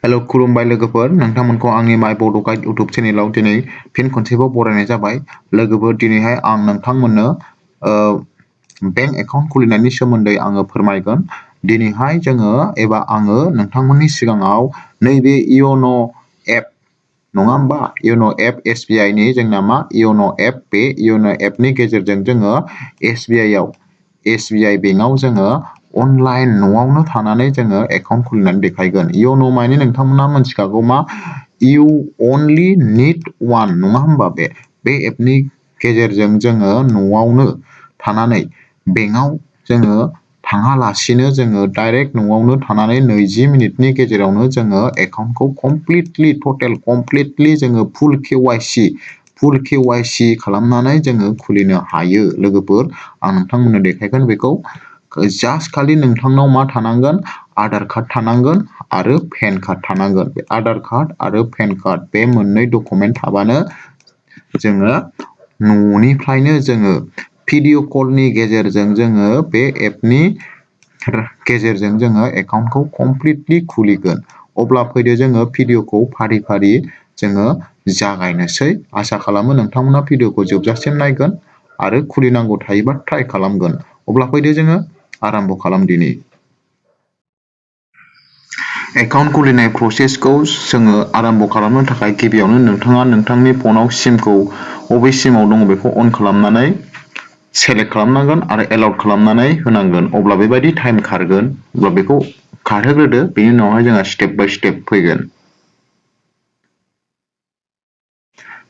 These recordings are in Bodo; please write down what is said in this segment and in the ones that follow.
हेलो खुलुमबाय लोगोफोर नोंथांमोनखौ आंनि माय बड' गाइड इउटुब चेनेलाव दिनै फिन खनसेबाव बरायनाय जाबाय लोगोफोर दिनैहाय आं नोंथांमोननो बेंक एकाउन्ट खुलिनायनि सोमोन्दै आङो फोरमायगोन दिनैहाय जोङो एबा आङो नोंथांमोननि सिगाङाव नैबे योन' एप नङा होमबा योन' एप SBI नि जोंना मा योन' एप बे योन' एपनि गेजेरजों जोङो SBI बेंकआव जोङो अनलाइन न'आवनो थानानै जोङो एकाउन्ट खुलिनानै देखायगोन योन' माने नोंथांमोना मिथिखागौ मा इउ अनलि निड वान नङा होमबा बे एपनि गेजेरजों जोङो न'आवनो थानानै बेंकआव जोङो थाङालासिनो जोङो डाइरेक्ट न'आवनो थानानै 20 मिनिटनि गेजेरावनो जोङो एकाउन्टखौ कमप्लिटलि जोङो फुल KYC खालामनानै जोङो खुलिनो हायो लोगोफोर आं नोंथांमोननो देखायगोन बेखौ जास्ट खालि नोंथांनाव मा थानांगोन आधार कार्ड थानांगोन आरो पेन कार्ड थानांगोन बे आधार कार्ड आरो पेन कार्ड बे मोननै डकुमेन्ट थाबानो जोङो न'निफ्रायनो जोङो भिडिअ कलनि गेजेरजों जोङो बे एपनि गेजेरजों जोङो एकाउन्टखौ कमप्लिटलि खुलिगोन अब्ला फैदो जोङो भिडिअखौ फारि फारि जोङो जागायनोसै आसा खालामो नोंथांमोना भिडिअखौ जोबजासिम नायगोन आरो खुलिनांगौ थायोबा ट्राइ खालामगोन अब्ला फैदो जोङो आराम्भ खालामदिनि एकाउन्ट खुलिनाय प्रसेसखौ जोङो आराम्भ खालामनो थाखाय गिबियावनो नोंथाङा नोंथांनि फनाव सिमखौ बबे सिमाव दङ बेखौ अन खालामनानै सेलेक्ट खालामनांगोन आरो एलाउड खालामनानै होनांगोन अब्ला बेबायदि टाइम खारगोन अब्ला बेखौ खारहोग्रोदो बेनि उनावहाय जोंहा स्टेप बाय स्टेप फैगोन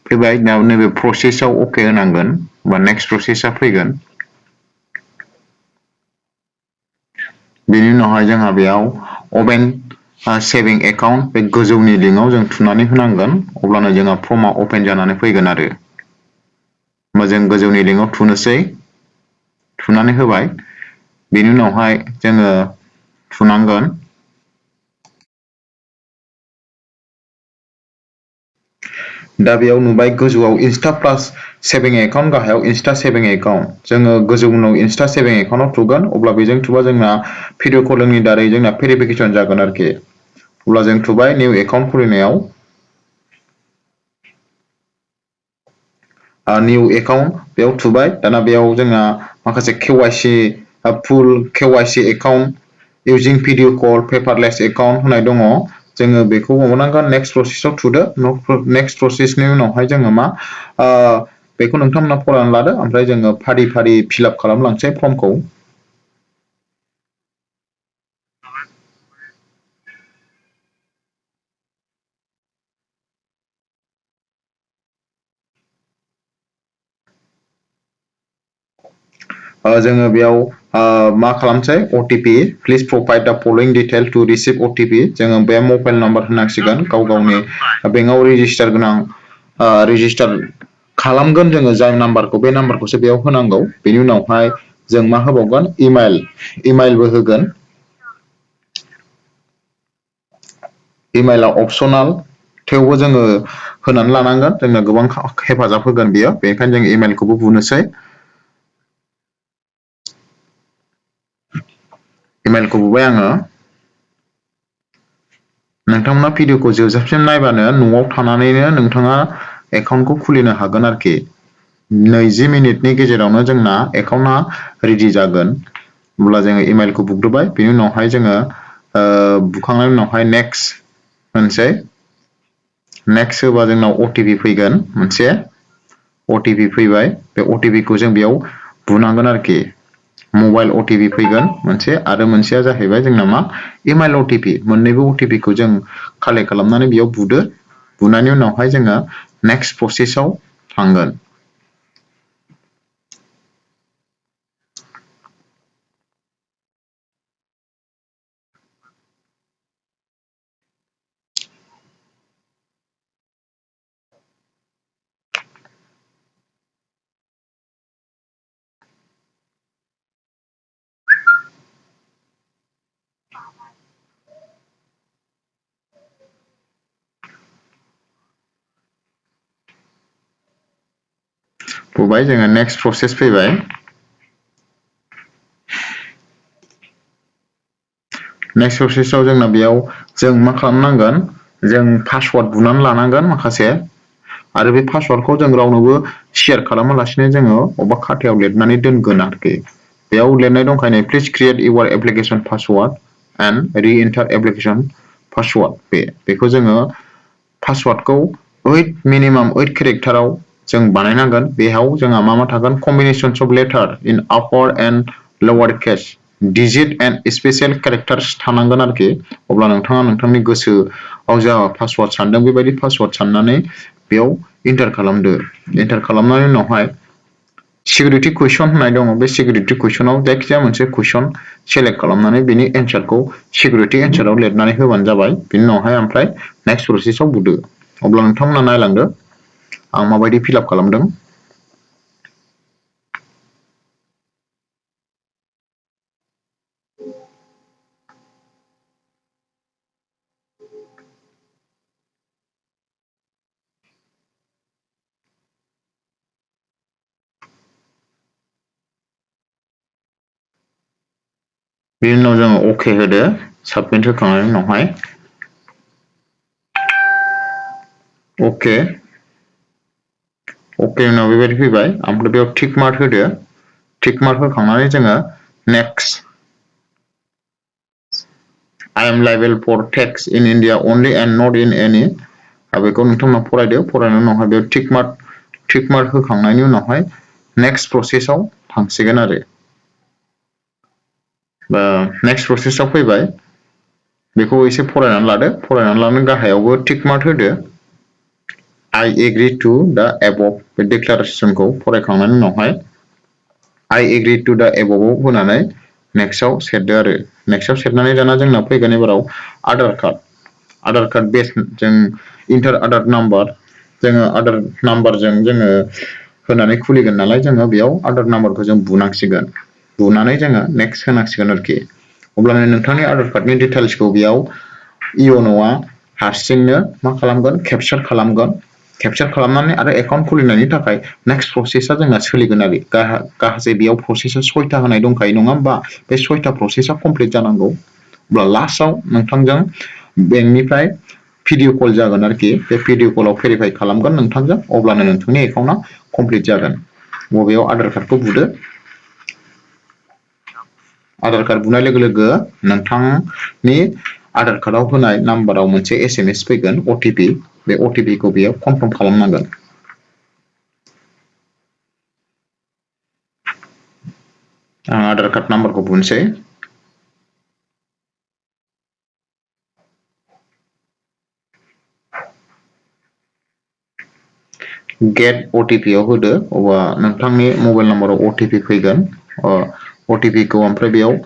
फैबाय दा नैबे प्रसेसआव अके होनांगोन बा नेक्स्ट प्रसेसआ फैगोन बेनि उनावहाय जोंहा बेयाव अपेन सेभिं एकाउन्ट बे गोजौनि लिंकआव जों थुनानै होनांगोन अब्लानो जोंहा फर्मआ अपेन जानानै फैगोन आरो होमबा जों गोजौनि लिंकआव थुनोसै थुनानै होबाय बेनि उनावहाय जोङो थुनांगोन दा बेयाव नुबाय गोजौआव इन्स्टा प्लास सेभिं एकाउन्ट गाहायाव इन्स्टा सेभिं एकाउन्ट जोङो गोजौनाव इन्स्टा सेभिं एकाउन्टआव थुगोन अब्ला बेजों थुबा जोंना भिडिअ कलिंनि दारै जोंना भेरिफिकेसन जागोन आरोखि अब्ला जों थुबाय निउ एकाउन्ट खुलिनायाव निउ एकाउन्ट बेयाव थुबाय दाना बेयाव जोंना माखासे फुल KYC एकाउन्ट इउजिं भिडिअ कल पेपारलेस एकाउन्ट होननाय दङ जोङो बेखौ माबानांगोन नेक्स्ट प्रसेसआव थुदो नेक्स्ट प्रसेसनि उनावहाय जोङो मा बेखौ नोंथांमोना फरायनानै लादो ओमफ्राय जोङो फारि फारि फिलआप खालामलांसै फर्मखौ जोङो बेयाव मा खालामसै OTP please provide the following detail to receive OTP जोङो बे मबाइल नाम्बार होनांसिगोन गाव गावनि बेंकआव रेजिस्टार गोनां रेजिस्टार खालामगोन जोङो जाय नाम्बारखौ बे नाम्बारखौसो बेयाव होनांगौ बेनि उनावहाय जों मा होबावगोन इमाइलबो होगोन इमाइला अपसनेल थेवबो जोङो होनानै लानांगोन जोंनो गोबां हेफाजाब होगोन बियो बेनिखायनो जों इमाइलखौबो बुनोसै इमाइलखौ बुबाय आङो नोंथांमोना भिडिअखौ जोबजासिम नायबानो न'आव थानानैनो नोंथाङा एकाउन्टखौ खुलिनो हागोन आरोखि 20 मिनिटनि गेजेरावनो जोंना एकाउन्टआ रेडि जागोन अब्ला जोङो इमाइलखौ बुग्रोबाय बेनि उनावहाय जोङो बुखांनायनि उनावहाय नेक्स्ट होनसै नेक्स्ट होबा जोंनाव OTP फैगोन मोनसे OTP फैबाय बे OTP खौ जों बेयाव बुनांगोन आरोखि मबाइल OTP फैगोन मोनसे आरो मोनसेया जाहैबाय जोंना मा इमाइल OTP मोननैबो OTP खौ जों कालेक्ट खालामनानै बेयाव बुदो बुनायनि उनावहाय जोङो नेक्स्ट प्रसेसआव थांगोन बुबाय जोङो नेक्स्ट प्रसेस फैबाय नेक्स्ट प्रसेसआव जोंना बेयाव जों मा खालामनांगोन जों पासवार्ड बुनानै लानांगोन माखासे आरो बे पासवार्डखौ जों रावनोबो शेयार खालामालासिनो जोङो अबेबा खाथायाव लिरनानै दोनगोन आरोखि बेयाव लिरनाय दंखायनो please create your application password and re-enter application password बेखौ जोङो पासवार्डखौ 8 मिनिमाम 8 केरेक्टाराव जों बानायनांगोन बेयाव जोंहा मा थागोन कम्बिनेशन्स of letter in upper and lower case digit and special characters थानांगोन आरोखि अब्ला नोंथाङा नोंथांनि गोसोआव जा पासवार्ड सानदों बेबायदि पासवार्ड साननानै बेयाव एन्टार खालामदो एन्टार खालामनायनि उनावहाय सिकिउरिटि कुइसन होननाय दङ बे सिकिउरिटि कुइसनाव जायखिजाया मोनसे कुइसन सेलेक्ट खालामनानै बिनि एन्सारखौ सिकिउरिटि एन्साराव लिरनानै होबानो जाबाय बिनि उनावहाय ओमफ्राय नेक्स्ट प्रसेसआव बुदो अब्ला नोंथांमोना नायलांदो आं माबायदि फिलआप खालामदों बिनि उनाव जोङो अके होदो साबमिट होखांनायनि उनावहाय अके उनाव बेबायदि फैबाय ओमफ्राय बेयाव टिक मार्क होदो टिक मार्क होखांनानै जोङो next I am liable for tax in India only and not in any बेखौ नोंथांमोना फरायदो फरायनायनि उनावहाय बेयाव टिक मार्क होखांनायनि उनावहाय नेक्स्ट प्रसेसआव थांसिगोन आरो नेक्स्ट प्रसेसआव फैबाय बेखौ एसे फरायनानै लादो फरायनानै लानो गाहायावबो टिक मार्क होदो I agree to the above बे डिक्लारेसनखौ फरायखांनायनि उनावहाय I agree to the above होनानै नेक्स्टआव सेरदो आरो नेक्स्टआव सेरनानै दाना जोंना फैगोन एबाराव आधार कार्ड बेस जों इन्टार आधार नाम्बार जोङो आधार नाम्बारजों जोङो होनानै खुलिगोन नालाय जोङो बेयाव आधार नाम्बारखौ जों बुनांसिगोन बुनानै जोङो नेक्स्ट होनांसिगोन आरोखि अब्लानो नोंथांनि आधार कार्डनि डिटेल्सखौ बेयाव योनोआ हारसिंनो मा खालामगोन केपचार खालामनानै आरो एकाउन्ट खुलिनायनि थाखाय नेक्स्ट प्रसेसआ जोंना सोलिगोन आरो गाहासे बेयाव प्रसेसआ 6टा होनाय दंखायो नङा होमबा बे 6टा प्रसेसआ कमप्लिट जानांगौ अब्ला लास्टआव नोंथांजों बेंकनिफ्राय भिडिअ कल जागोन आरोखि बे भिडिअ कलाव भेरिफाइ खालामगोन नोंथांजों अब्लानो नोंथांनि एकाउन्टआ कमप्लिट जागोन बबेयाव आधार कार्डखौ बुदो आधार कार्ड बुनाय लोगो लोगो नोंथांनि आधार कार्डआव होनाय नाम्बाराव मोनसे SMS फैगोन OTP बे OTP खौ बेयाव कनफार्म खालामनांगोन आं आधार कार्ड नाम्बारखौ बुनोसै गेट OTP आव होदो अब्ला नोंथांनि मबाइल नाम्बाराव OTP फैगोन OTP खौ ओमफ्राय बेयाव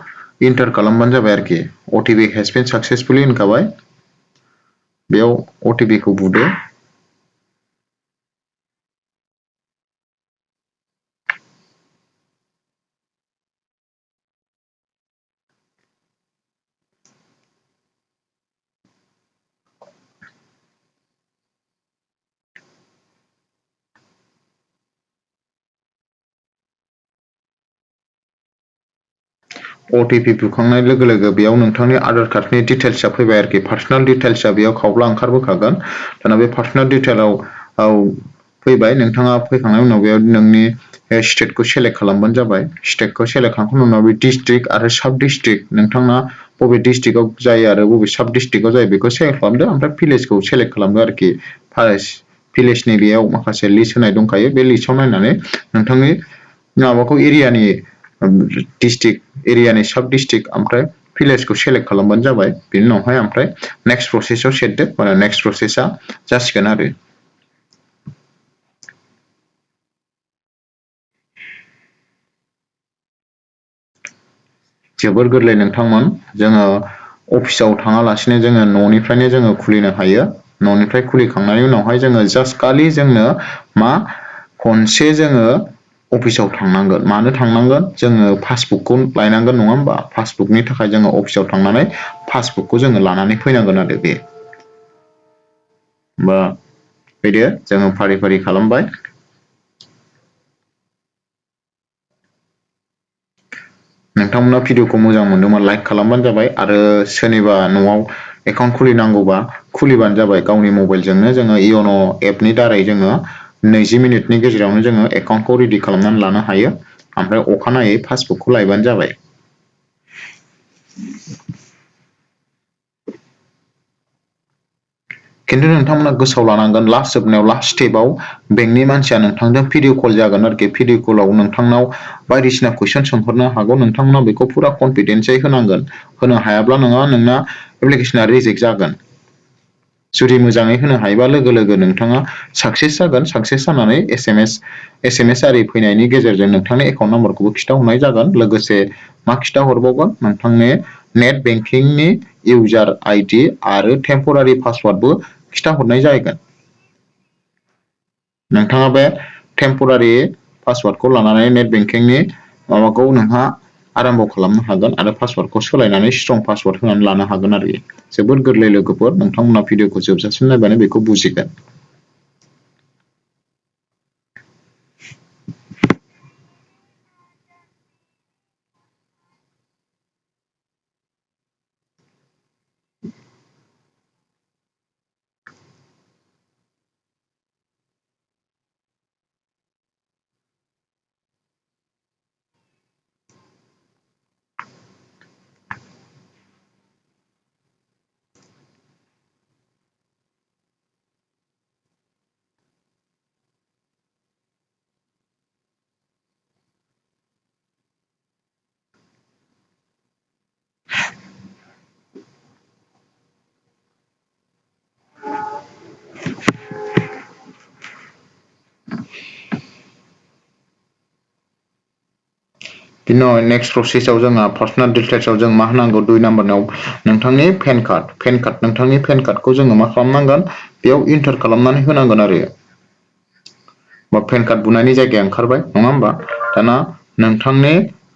इन्टार खालामबानो जाबाय आरोखि OTP हेज बिन साक्सेसफुलि होनखाबाय बेयाव OTP खौ बुदो OTP बुखांनाय लोगो लोगो बेयाव नोंथांनि आधार कार्डनि डिटेल्सआ फैबाय आरोखि पार्सनेल डिटेल्सआ बेयाव खावब्ला ओंखारबोखागोन दाना बे पार्सनेल डिटेलाव फैबाय नोंथाङा फैखांनायनि उनाव बेयाव नोंनि स्टेटखौ सेलेक्ट खालामबानो जाबाय स्टेटखौ सेलेक्ट खालामखांनायनि उनाव बे डिस्ट्रिक्ट आरो साब डिस्ट्रिक्ट नोंथाङा बबे डिस्ट्रिक्टआव जायो आरो बबे साब डिस्ट्रिक्टआव जायो बेखौ सेलेक्ट खालामदो ओमफ्राय भिलेजखौ सेलेक्ट खालामदो आरोखि भिलेजनि बेयाव माखासे लिस्ट होनाय दंखायो बे लिस्टआव नायनानै नोंथांनि माबाखौ एरियानि डिस्ट्रिक्ट एरियानि साब डिस्ट्रिक्ट ओमफ्राय भिलेजखौ सेलेक्ट खालामबानो जाबाय बेनि उनावहाय ओमफ्राय नेक्स्ट प्रसेसआव सेरदो माने नेक्स्ट प्रसेसआ जासिगोन आरो जोबोर गोरलै नोंथांमोन जोङो अफिसाव थाङालासिनो जोङो न'निफ्रायनो जोङो खुलिनो हायो न'निफ्राय खुलिखांनायनि उनावहाय जोङो जास्ट खालि जोंनो मा खनसे जोङो अफिसाव थांनांगोन मानो थांनांगोन जोङो पासबुकखौ लायनांगोन नङा होमबा पासबुकनि थाखाय जोङो अफिसाव थांनानै पासबुकखौ जोङो लानानै फैनांगोन आरो बे बा फैदो जोङो फारि फारि खालामबाय नोंथांमोना भिडिअखौ मोजां मोनदोंबा लाइक खालामबानो जाबाय आरो सोरनिबा न'आव एकाउन्ट खुलिनांगौबा खुलिबानो जाबाय गावनि मबाइलजोंनो जोङो योनो एपनि दारै जोङो 20 मिनिटनि गेजेरावनो जोङो एकाउन्टखौ रेडि खालामनानै लानो हायो ओमफ्राय अखानायै पासबुकखौ लायबानो जाबाय। खिन्थु नोंथांमोना गोसोआव लानांगोन लास्ट जोबनायाव लास्ट स्टेपआव बेंकनि मानसिया नोंथांजों भिडिअ कल जागोन आरोखि भिडिअ कलाव नोंथांनाव बायदिसिना कुइसन सोंहरनो हागौ नोंथांमोना बेखौ फुरा कनफिडेन्सयै होनांगोन होनो हायाब्ला नोंना एप्लिकेसना रिजेक्ट जागोन। जुदि मोजाङै होनो हायोबा लोगो लोगो नोंथाङा साक्सेस जागोन साक्सेस जानानै एस.एम.एस आरि फैनायनि गेजेरजों नोंथांनि एकाउन्ट नाम्बारखौबो खिथाहरनाय जागोन लोगोसे मा खिथाहरबावगोन नोंथांनि नेट बेंकिंनि इउजार आइडि आरो टेम्परारि पासवार्डबो खिथाहरनाय जागोन। नोंथाङा बे टेम्परारि पासवार्डखौ लानानै नेट बेंकिंनि माबाखौ नोंहा आराम्भ' खालामनो हागोन आरो पासवार्डखौ सोलायनानै स्ट्रं पासवार्ड होनानै लानो हागोन आरो जोबोद गोरलै लोगोफोर नोंथांमोना भिडिअखौ जोबजासिम नायबानो बेखौ बुजिगोन। बिनि उनाव नेक्स्ट प्रसेसआव जोंहा पार्सनेल डिटेल्सआव जों मा होनांगौ 2 नाम्बाराव नोंथांनि पेन कार्ड नोंथांनि पेन कार्डखौ जोङो मा खालामनांगोन बेयाव इन्टार खालामनानै होनांगोन आरो बा पेन कार्ड बुनायनि जायगाया ओंखारबाय नङा होमबा दाना नोंथांनि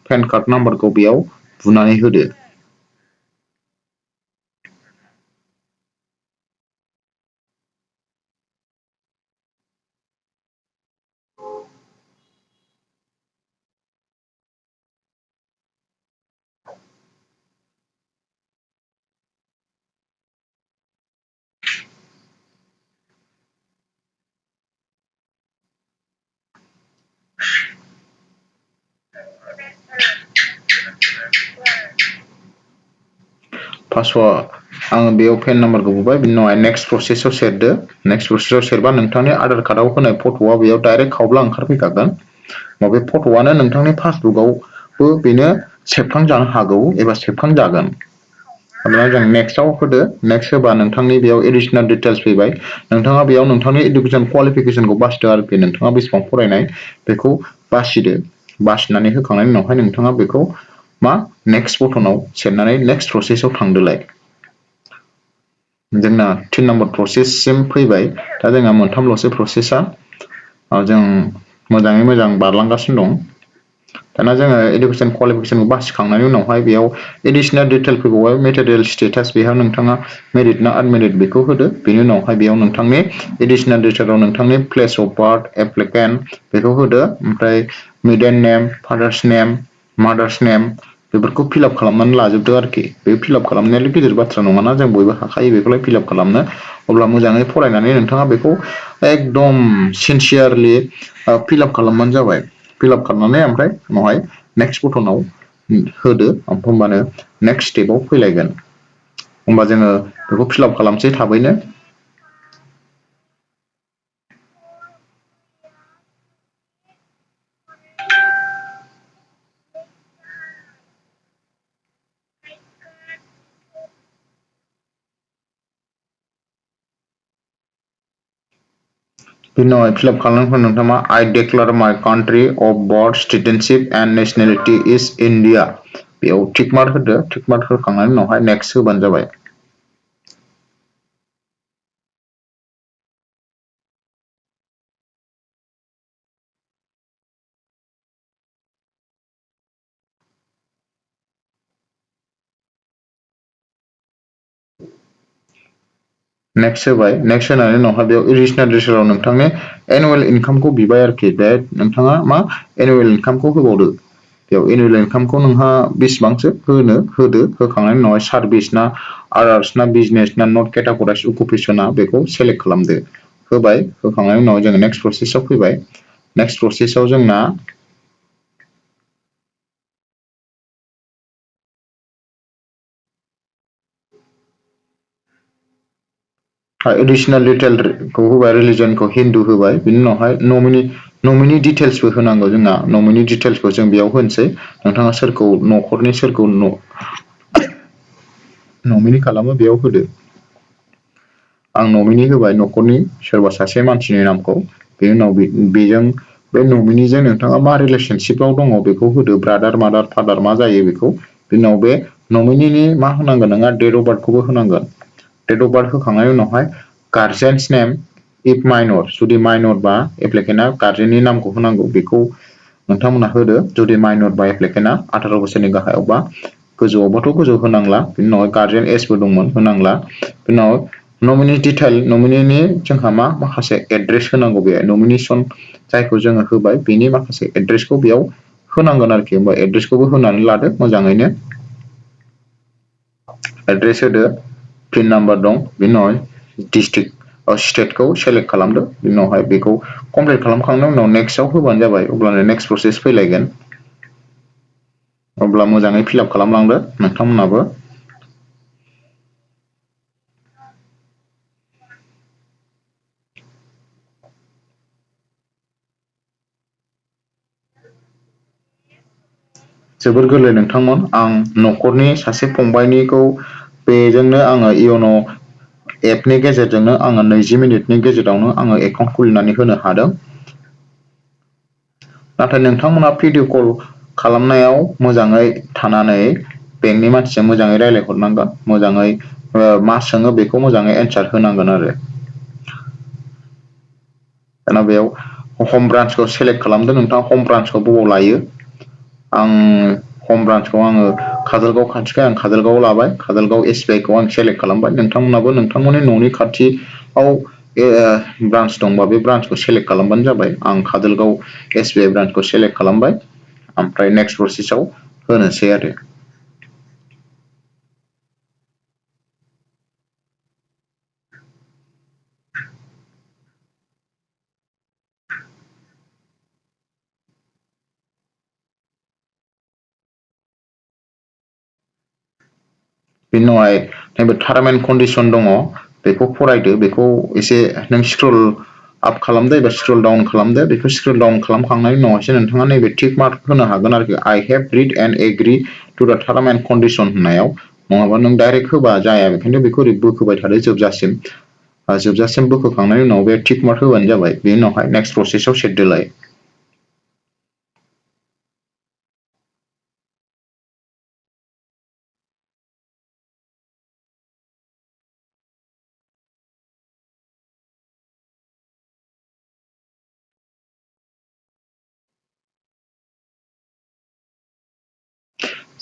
पेन कार्ड नाम्बारखौ बेयाव बुनानै होदो। पासवार्ड आङो बेयाव पेन नाम्बारखौ बुबाय बिनि उनावहाय नेक्स्ट प्रसेसआव सेरदो नेक्स्ट प्रसेसआव सेरबा नोंथांनि आधार कार्डआव होनाय फट'आ बेयाव डाइरेक्ट खावब्ला ओंखारफैखागोन बे फट'आनो नोंथांनि पासबुकआवबो बेनो सेबखांजानो हागौ एबा सेबखांजागोन। अब्ला जों नेक्स्टआव होदो नेक्स्ट होबा नोंथांनि बेयाव एडिसनेल डिटेल्स फैबाय नोंथाङा बेयाव नोंथांनि इडुकेसन क्वालिफिकेसनखौ बासिदो आरोखि नोंथाङा बेसेबां फरायनाय बेखौ बासिदो बासिनानै होखांनायनि उनावहाय नोंथाङा बेखौ मा नेक्स्ट बटनाव सेरनानै नेक्स्ट प्रसेसआव थांदोलाय। जोंना 3 नाम्बार प्रसेससिम फैबाय दा जोंहा मोनथामल'सो प्रसेसा जों मोजाङै मोजां बारलांगासिनो दं। दाना जोङो इडुकेसन क्वालिफिकेसनखौ बासिखांनायनि उनावहाय बेयाव एडिसनेल डिटेल फैबावबाय मेटेरियेल स्टेटास बेयाव नोंथाङा मेरिट ना आनमेरिट बेखौ होदो बेनि उनावहाय बेयाव नोंथांनि एडिसनेल डिटेलाव नोंथांनि प्लेस अफ बार्थ एप्लिकेन्ट बेखौ होदो ओमफ्राय मिडेन नेम फादार्स नेम मादार्स नेम बेफोरखौ फिलाप खालामनानै लाजोबदो आरोखि बे फिलाप खालामनायालाय गिदिर बाथ्रा नङाना जों बयबो हाखायो बेखौलाय फिलाप खालामनो अब्ला मोजाङै फरायनानै नोंथाङा बेखौ एकदम सिनसियारलि फिलाप खालामबानो जाबाय फिलाप खालामनानै ओमफ्राय उनावहाय नेक्स्ट बटनाव होदो होमबानो नेक्स्ट स्टेपाव फैलायगोन होमबा जोङो बेखौ फिलाप खालामसै थाबैनो। बिनि उनावहाय फिलाप खालामनायनि नोंथाङा I declare my country of birth citizenship and nationality is India बेयाव टिक मार्क होदो टिक मार्क होखांनायनि उनावहाय नेक्स्ट होबानो जाबाय। नेक्स्ट होबाय नेक्स्ट होनायनि उनावहाय बेयाव एडिसनेल डिटेलाव नोंथांनि एनुवेल इनकामखौ बिबाय आरोखि बे नोंथाङा मा एनुवेल इनकामखौ होबावदो बेयाव एनुवेल इनकामखौ नोंहा बेसेबांसो होदो होखांनायनि उनावहाय सार्भिस ना आदार्स ना बिजनेस ना नट केटागराइज अकुपेसना बेखौ सेलेक्ट खालामदो होबाय होखांनायनि उनाव जोङो नेक्स्ट प्रसेसआव फैबाय नेक्स्ट प्रसेसआव जोंना एडिसनेल डिटेलखौ होबाय रिलिजनखौ हिन्दु होबाय बिनि उनावहाय नमिनि डिटेल्सबो होनांगौ जोंना नमिनि डिटेल्सखौ जों बेयाव होनोसै नोंथाङा सोरखौ न'खरनि सोरखौ नमिनि खालामो बेयाव होदो आं नमिनि होबाय न'खरनि सोरबा सासे मानसिनि नामखौ बेनि उनाव बेजों बे नमिनिजों नोंथाङा मा रिलेसनशिपआव दङ बेखौ होदो ब्रादार मादार फादार मा जायो बेखौ बिनि उनाव बे नमिनिनि मा होनांगोन नोंहा डेट अफ बार्थखौबो होनांगोन डेट अफ बार्थ होखांनायनि उनावहाय गार्जेन्स नेम इफ माइनर जुदि माइनर बा एप्लिकेन्टआ गार्जेननि नामखौ होनांगौ बेखौ नोंथांमोना होदो जुदि माइनर बा एप्लिकेन्टआ 18 बोसोरनि गाहायावबा गोजौआवबाथ' गोजौ होनांला बिनि उनाव गार्जेन एजबो दंमोन होनांला बिनि उनाव नमिनि डिटेल नमिनिनि जोंहा माखासे एड्रेस होनांगौ बे नमिनेसन जायखौ जोङो होबाय बेनि माखासे एड्रेसखौ बेयाव होनांगोन आरोखि होमबा एड्रेसखौबो होनानै लादो मोजाङैनो एड्रेस होदो पिन नाम्बार दं बिनि उनावहाय डिस्ट्रिक्ट स्टेटखौ सेलेक्ट खालामदो बिनि उनावहाय बेखौ कमप्लिट खालामखांनायनि उनाव नेक्स्टआव होबानो जाबाय अब्लानो नेक्स्ट प्रसेस फैलायगोन अब्ला मोजाङै फिलआप खालामलांदो नोंथांमोनाबो जोबोर गोरलै नोंथांमोन आं न'खरनि सासे फंबायनिखौ बेजोंनो आङो इयन' एपनि गेजेरजोंनो आङो 20 मिनिटनि गेजेरावनो आङो एकाउन्ट खुलिनानै होनो हादों नाथाय नोंथांमोना भिडिअ कल खालामनायाव मोजाङै थानानै बेंकनि मानसिजों मोजाङै रायज्लायहरनांगोन मोजाङै मा सोङो बेखौ मोजाङै एन्सार होनांगोन आरो दाना बेयाव हम ब्रान्सखौ सेलेक्ट खालामदो नोंथाङा हम ब्रान्सखौ बबाव लायो आं हम ब्रान्सखौ आङो काजलगाव खाथिखाय आं काजलगावआव लाबाय काजलगाव SBI खौ आं सेलेक्ट खालामबाय नोंथांमोनाबो नोंथांमोननि न'नि खाथियाव ब्रान्स दंबा बे ब्रान्सखौ सेलेक्ट खालामबानो जाबाय आं काजलगाव SBI ब्रान्सखौ सेलेक्ट खालामबाय ओमफ्राय नेक्स्ट प्रसेसआव होनोसै आरो बेनि उनावहाय नैबे टार्म एन्ड कन्डिसन दङ बेखौ फरायदो बेखौ एसे नों स्क्रल आप खालामदो एबा स्क्रल डाउन खालामदो बेखौ स्क्रल डाउन खालामखांनायनि उनावहायसो नोंथाङा नैबे टिक मार्क होनो हागोन आरोखि I have read and agree to the term and condition होननायाव नङाबा नों डाइरेक्ट होबा जाया बेखायनो बेखौ ओरै बोखोबाय थादो जोबजासिम बोखोखांनायनि उनाव बे टिक मार्क होबानो जाबाय बेनि उनावहाय नेक्स्ट प्रसेसआव सेरदोलाय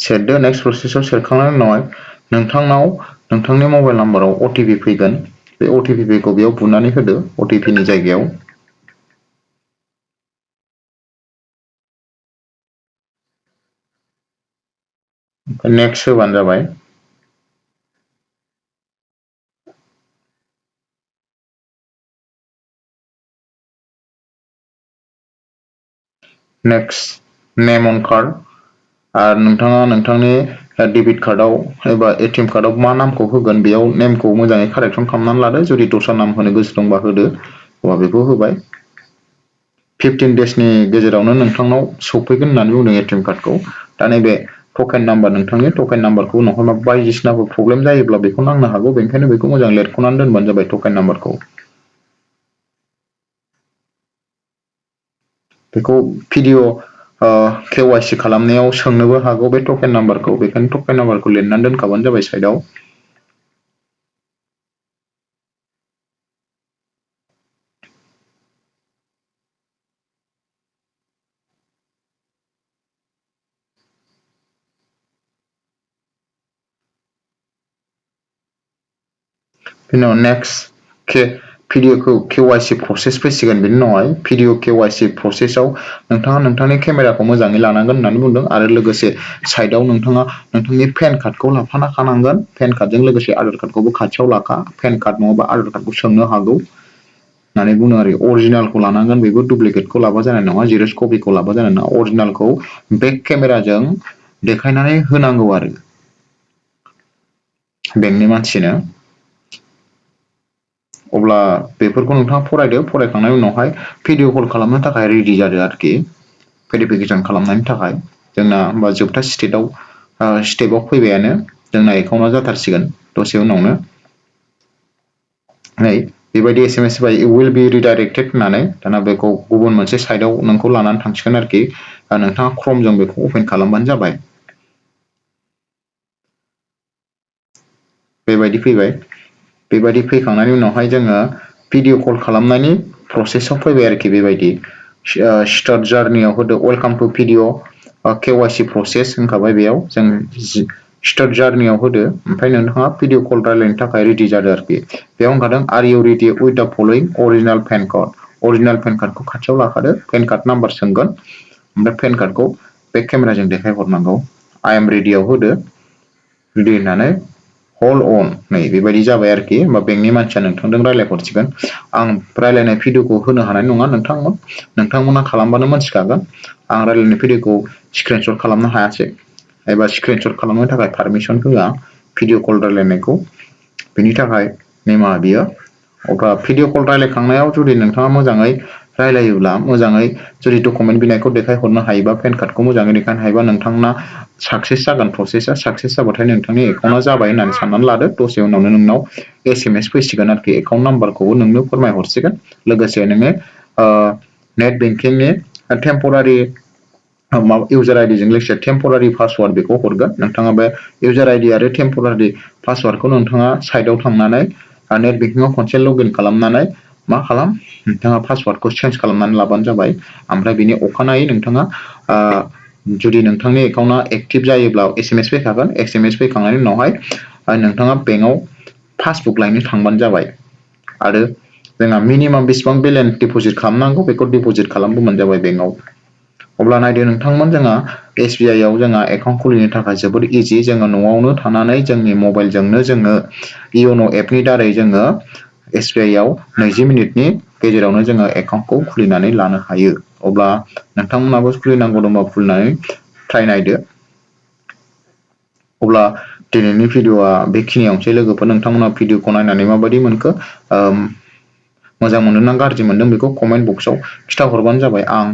सेरदो नेक्स्ट प्रसेसआव सेरखांनायनि उनावहाय नोंथांनाव नोंथांनि मबाइल नाम्बाराव OTP फैगोन बे OTP खौ बेयाव बुनानै होदो OTP नि जायगायाव नेक्स्ट होबानो जाबाय नेक्स्ट नेम अन कार्ड आरो नोंथाङा नोंथांनि डेबिट कार्डआव एबा ATM कार्डआव मा नामखौ होगोन बेयाव नेमखौ मोजाङै कारेक्सन खालामनानै लादो जुदि दस्रा नाम होनो गोसो दंबा होदो अब्ला बेखौ होबाय 15 डेजनि गेजेरावनो नोंथांनाव सफैगोन होननानै बुंदों ATM कार्डखौ दा नैबे टकेन नाम्बार नोंथांनि टकेन नाम्बारखौ उनावहाय माबा बायदिसिनाफोर प्रब्लेम जायोब्ला बेखौ नांनो हागौ बेनिखायनो बेखौ मोजां लिरख'नानै दोनबानो जाबाय टकेन नाम्बारखौ बेखौ भिडिअ KYC खालामनायाव सोंनोबो हागौ बे टकेन नाम्बारखौ बेखायनो टकेन नाम्बारखौ लिरनानै दोनखाबानो जाबाय साइडआव नेक्स्ट भिडिअखौ KYC प्रसेस फैसिगोन बेनि उनावहाय भिडिअ KYC प्रसेसआव नोंथाङा नोंथांनि केमेराखौ मोजाङै लानांगोन होननानै बुंदों आरो लोगोसे साइडआव नोंथाङा नोंथांनि पेन कार्डखौ लाफाना खानांगोन पेन कार्डजों लोगोसे आधार कार्डखौबो खाथियाव लाखा पेन कार्ड नङाबा आधार कार्डखौ सोंनो हागौ होननानै बुङो आरो अरिजिनालखौ लानांगोन बेबो डुप्लिकेटखौ लाबा जानाय नङा जेरक्स कपिखौ लाबा जानाय नङा अरिजिनालखौ बेक केमेराजों देखायनानै होनांगौ आरो बेंकनि मानसिनो अब्ला बेफोरखौ नोंथाङा फरायदो फरायखांनायनि उनावहाय भिडिअ कल खालामनो थाखाय रेडि जादो आरोखि भेरिफिकेसन खालामनायनि थाखाय जोंना होमबा जोबथा स्टेपाव फैबायानो जोंना एकाउन्टआ जाथारसिगोन दसे उनावनो नै बेबायदि SMS फैबाय इउ विल बि रिडाइरेक्टेड होननानै दाना बेखौ गुबुन मोनसे साइडआव नोंखौ लानानै थांसिगोन आरोखि नोंथाङा क्रमजों बेखौ अपेन खालामबानो जाबाय बेबायदि फैबाय बेबायदि फैखांनायनि उनावहाय जोङो भिडिअ कल खालामनायनि प्रसेसआव फैबाय आरोखि बेबायदि स्टार्ट जार्नियाव होदो welcome to video KYC process होनखाबाय बेयाव जों स्टार्ट जार्नियाव होदो ओमफ्राय नोंथाङा भिडिअ कल रायलायनो थाखाय रेडि जादो आरोखि बेयाव होनखादों आर इउ रेडि उइथ द फलोइं अरिजिनाल पेन कार्डखौ खाथियाव लाखादो पेन कार्ड नाम्बार सोंगोन ओमफ्राय पेन कार्डखौ बेक केमेराजों देखायहरनांगौ आइ एम रेडियाव होदो रेडि होननानै हल्ड अन नै बेबायदि जाबाय आरोखि होमबा बेंकनि मानसिया नोंथांजों रायलायहरसिगोन आं रायलायनाय भिडिअखौ होनो हानाय नङा नोंथांमोना खालामबानो मोनथिखागोन आं रायलायनाय भिडिअखौ स्क्रिनशट खालामनो हायासै एबा स्क्रिनशट खालामनो थाखाय पारमिसन होआ भिडिअ कल रायलायनायखौ बेनि थाखाय निमाहा बियो अब्ला भिडिअ कल रायलायखांनायाव जुदि नोंथाङा मोजाङै रायलायोब्ला मोजाङै जुदि डकुमेन्ट बिनायखौ देखायहरनो हायोबा पेन कार्डखौ मोजाङै देखायनो हायोबा नोंथांना साक्सेस जागोन प्रसेसा साक्सेस जाबाथाय नोंथांनि एकाउन्टआ जाबाय होननानै साननानै लादो दसे उनावनो नोंनाव SMS फैसिगोन आरोखि एकाउन्ट नाम्बारखौबो नोंनो फोरमायहरसिगोन लोगोसे नोङो नेट बेंकिंनि टेम्परारि इउजार आइडिजों लोगोसे टेम्परारि पासवार्ड बेखौ हरगोन नोंथाङा बे इउजार आइडि आरो टेम्परारि पासवार्डखौ नोंथाङा साइडआव थांनानै नेट बेंकिंआव खनसे लगइन खालामनानै मा खालाम नोंथाङा पासवार्डखौ चेन्ज खालामनानै लाबानो जाबाय ओमफ्राय बिनि अखानायै नोंथाङा जुदि नोंथांनि एकाउन्टआ एक्टिभ जायोब्ला SMS फैखागोन SMS फैखांनायनि उनावहाय नोंथाङा बेंकआव पासबुक लायनो थांबानो जाबाय आरो जोंहा मिनिमाम बेसेबां बेलेन्स डिप'जिट खालामनांगौ बेखौ डिप'जिट खालामबोबानो जाबाय बेंकआव अब्ला नायदो नोंथांमोन जोंहा SBI आव जोंहा एकाउन्ट खुलिनो थाखाय जोबोद इजि जोङो न'आवनो थानानै जोंनि मबाइलजोंनो जोङो yono एपनि दारै जोङो SBI आव 20 मिनिटनि गेजेरावनो जोङो एकाउन्टखौ खुलिनानै लानो हायो अब्ला नोंथांमोनाबो खुलिनांगौ दंबा खुलिनानै ट्राइ नायदो अब्ला दिनैनि भिडिअआ बेखिनियावनोसै लोगोफोर नोंथांमोना भिडिअखौ नायनानै माबायदि मोनखो मोजां मोनदों ना गाज्रि मोनदों बेखौ कमेन्ट बक्सआव खिथाहरबानो जाबाय आं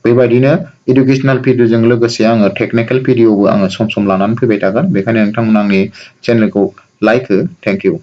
बेबायदिनो इडुकेसनेल भिडिअजों लोगोसे आङो टेक्निकेल भिडिअबो आङो सम सम लानानै फैबाय थागोन बेखायनो नोंथांमोना आंनि चेनेलखौ लाइक हो थेंक इउ